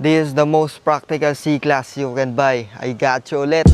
This is the most practical C-Class you can buy. I got you ulit.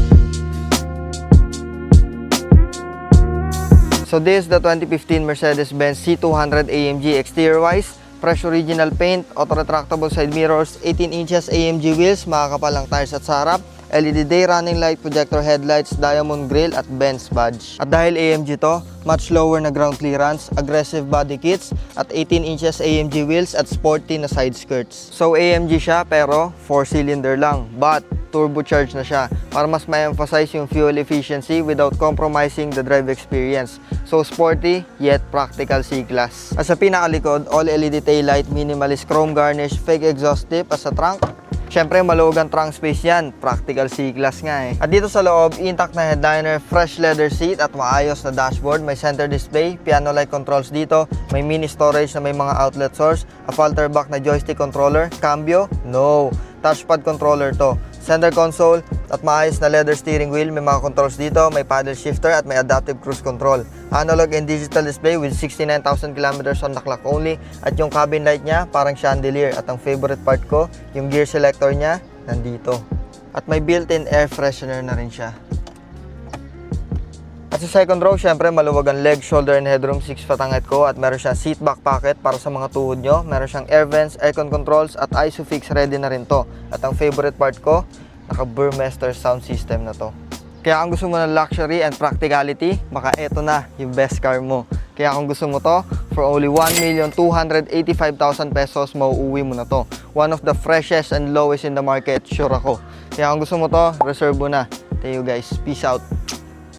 So this is the 2015 Mercedes-Benz C200 AMG. Exterior-wise, fresh original paint, auto-retractable side mirrors, 18 inches AMG wheels, makakapalang tires at sa harap, LED day running light, projector headlights, diamond grille at Benz badge. At dahil AMG to, much lower na ground clearance, aggressive body kits at 18 inches AMG wheels at sporty na side skirts. So AMG siya pero 4-cylinder lang, but turbocharged na siya para mas ma-emphasize yung fuel efficiency without compromising the drive experience. So sporty yet practical C-Class. At sa pinakalikod, all LED tail light, minimalist chrome garnish, fake exhaust tip. At sa trunk, syempre maluwag ang trunk space yan, practical C-Class nga eh. At dito sa loob, intact na headliner, fresh leather seat at maayos na dashboard. May center display, piano-like controls dito, may mini storage na may mga outlet source, a Falterback na joystick controller, cambio, no, touchpad controller to. Center console at maayos na leather steering wheel, may mga controls dito, may paddle shifter at may adaptive cruise control. Analog and digital display with 69,000 kilometers on the clock only. At yung cabin light niya parang chandelier. At ang favorite part ko, yung gear selector niya nandito. At may built-in air freshener na rin siya. At sa second row, syempre maluwag ang leg, shoulder, and headroom, 6 patangit ko. At meron siyang seat back pocket para sa mga tuhod nyo. Meron siyang air vents, aircon controls, at ISOFIX ready na rin to. At ang favorite part ko, naka Burmester sound system na to. Kaya kung gusto mo ng luxury and practicality, baka eto na yung best car mo. Kaya kung gusto mo to, for only 1,285,000 pesos, mauuwi mo na to. One of the freshest and lowest in the market, sure ako. Kaya kung gusto mo to, reserve mo na. Thank you guys. Peace out.